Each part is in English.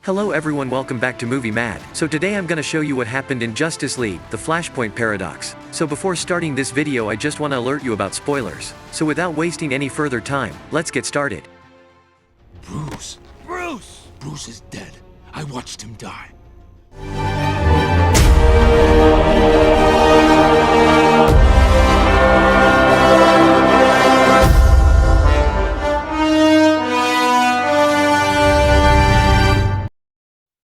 Hello everyone, welcome back to Movie Mad. So today I'm gonna show you what happened in Justice League, the Flashpoint Paradox. So before starting this video I just wanna alert you about spoilers. So without wasting any further time, let's get started. Bruce! Bruce! Bruce is dead. I watched him die.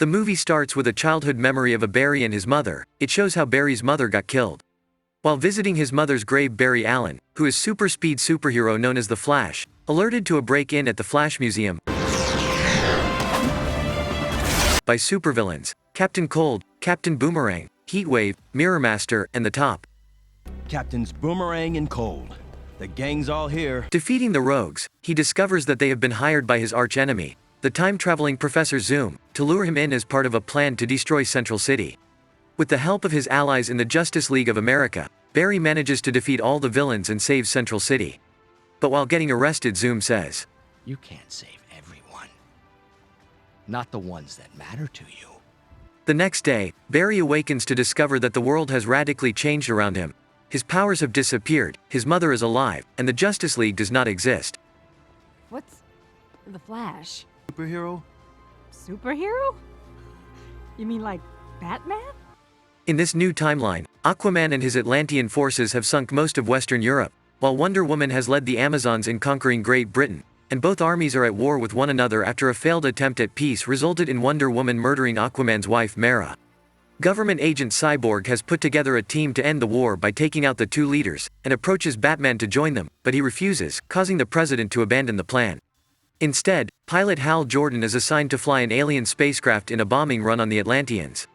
The movie starts with a childhood memory of Barry and his mother. It shows how Barry's mother got killed. While visiting his mother's grave, Barry Allen, who is super speed superhero known as the Flash, alerted to a break-in at the Flash Museum by supervillains, Captain Cold, Captain Boomerang, Heatwave, Mirror Master, and the Top. Captains Boomerang and Cold. The gang's all here. Defeating the rogues, he discovers that they have been hired by his arch-enemy, the time-traveling Professor Zoom, to lure him in as part of a plan to destroy Central City. With the help of his allies in the Justice League of America, Barry manages to defeat all the villains and save Central City. But while getting arrested, Zoom says, You can't save everyone. Not the ones that matter to you. The next day, Barry awakens to discover that the world has radically changed around him. His powers have disappeared, his mother is alive, and the Justice League does not exist. What's the Flash? Superhero? Superhero? You mean like Batman? In this new timeline, Aquaman and his Atlantean forces have sunk most of Western Europe, while Wonder Woman has led the Amazons in conquering Great Britain, and both armies are at war with one another after a failed attempt at peace resulted in Wonder Woman murdering Aquaman's wife Mara. Government agent Cyborg has put together a team to end the war by taking out the two leaders, and approaches Batman to join them, but he refuses, causing the president to abandon the plan. Instead, pilot Hal Jordan is assigned to fly an alien spacecraft in a bombing run on the Atlanteans.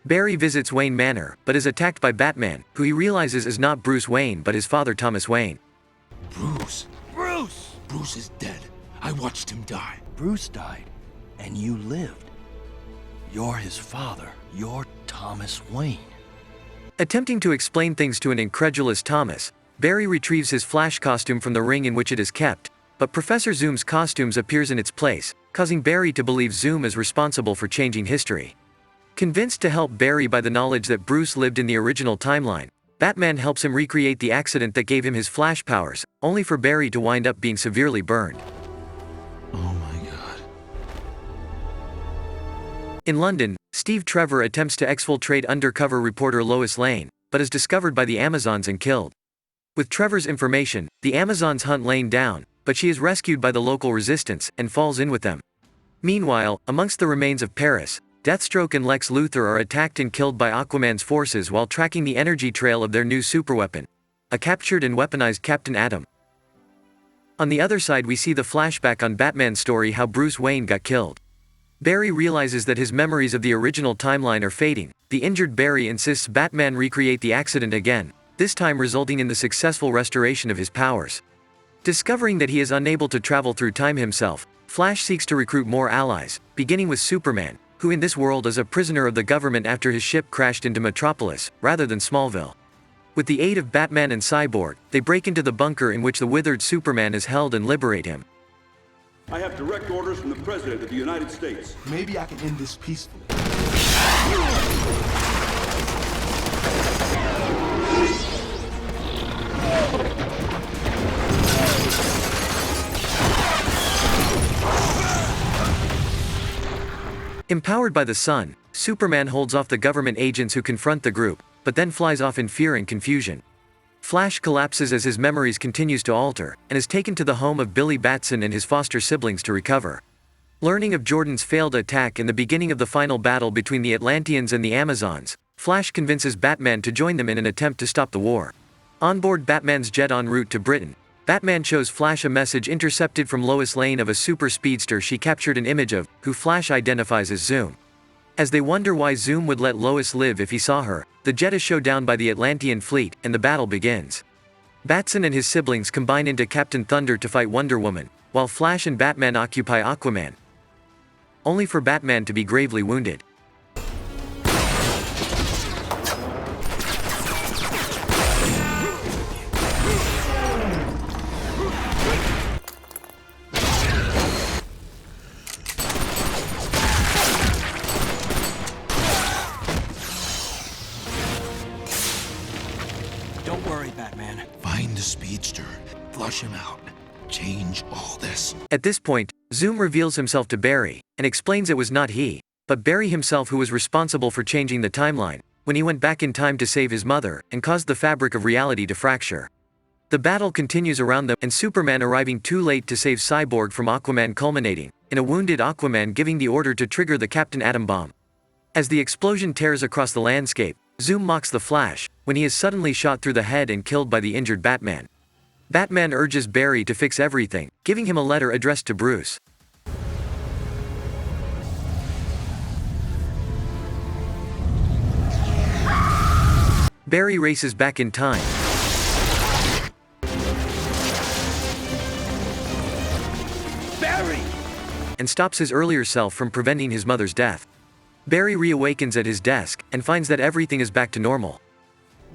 Barry visits Wayne Manor, but is attacked by Batman, who he realizes is not Bruce Wayne but his father Thomas Wayne. Bruce! Bruce! Bruce is dead. I watched him die. Bruce died, and you lived. You're his father. You're Thomas Wayne. Attempting to explain things to an incredulous Thomas, Barry retrieves his Flash costume from the ring in which it is kept, but Professor Zoom's costumes appears in its place, causing Barry to believe Zoom is responsible for changing history. Convinced to help Barry by the knowledge that Bruce lived in the original timeline, Batman helps him recreate the accident that gave him his Flash powers, only for Barry to wind up being severely burned. Oh my god. In London, Steve Trevor attempts to exfiltrate undercover reporter Lois Lane, but is discovered by the Amazons and killed. With Trevor's information, the Amazons hunt Lane down, but she is rescued by the local resistance, and falls in with them. Meanwhile, amongst the remains of Paris, Deathstroke and Lex Luthor are attacked and killed by Aquaman's forces while tracking the energy trail of their new superweapon, a captured and weaponized Captain Atom. On the other side we see the flashback on Batman's story how Bruce Wayne got killed. Barry realizes that his memories of the original timeline are fading. The injured Barry insists Batman recreate the accident again, this time resulting in the successful restoration of his powers. Discovering that he is unable to travel through time himself, Flash seeks to recruit more allies, beginning with Superman, who in this world is a prisoner of the government after his ship crashed into Metropolis, rather than Smallville. With the aid of Batman and Cyborg, they break into the bunker in which the withered Superman is held and liberate him. I have direct orders from the President of the United States. Maybe I can end this peacefully. Empowered by the sun, Superman holds off the government agents who confront the group, but then flies off in fear and confusion. Flash collapses as his memories continues to alter, and is taken to the home of Billy Batson and his foster siblings to recover. Learning of Jordan's failed attack in the beginning of the final battle between the Atlanteans and the Amazons, Flash convinces Batman to join them in an attempt to stop the war. On board Batman's jet en route to Britain, Batman shows Flash a message intercepted from Lois Lane of a super speedster she captured an image of, who Flash identifies as Zoom. As they wonder why Zoom would let Lois live if he saw her, the jet is shot down by the Atlantean fleet, and the battle begins. Batson and his siblings combine into Captain Thunder to fight Wonder Woman, while Flash and Batman occupy Aquaman, only for Batman to be gravely wounded. Batman. Find the speedster, flush him out, change all this. At this point, Zoom reveals himself to Barry, and explains it was not he, but Barry himself who was responsible for changing the timeline, when he went back in time to save his mother, and caused the fabric of reality to fracture. The battle continues around them, and Superman arriving too late to save Cyborg from Aquaman, culminating in a wounded Aquaman giving the order to trigger the Captain Atom bomb. As the explosion tears across the landscape, Zoom mocks the Flash, when he is suddenly shot through the head and killed by the injured Batman. Batman urges Barry to fix everything, giving him a letter addressed to Bruce. Barry races back in time, Barry! and stops his earlier self from preventing his mother's death. Barry reawakens at his desk, and finds that everything is back to normal.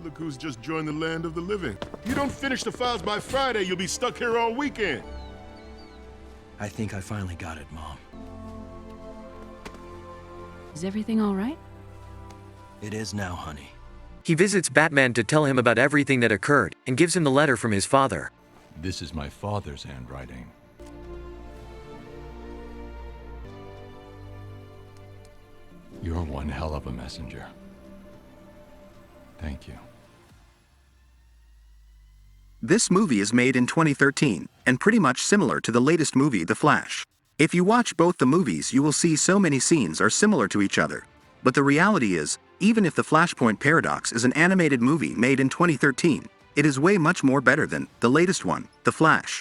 Look who's just joined the land of the living. You don't finish the files by Friday, you'll be stuck here all weekend. I think I finally got it, Mom. Is everything all right? It is now, honey. He visits Batman to tell him about everything that occurred, and gives him the letter from his father. This is my father's handwriting. You're one hell of a messenger. Thank you. This movie is made in 2013, and pretty much similar to the latest movie, The Flash. If you watch both the movies, you will see so many scenes are similar to each other. But the reality is, even if the Flashpoint Paradox is an animated movie made in 2013, it is way much more better than the latest one, The Flash.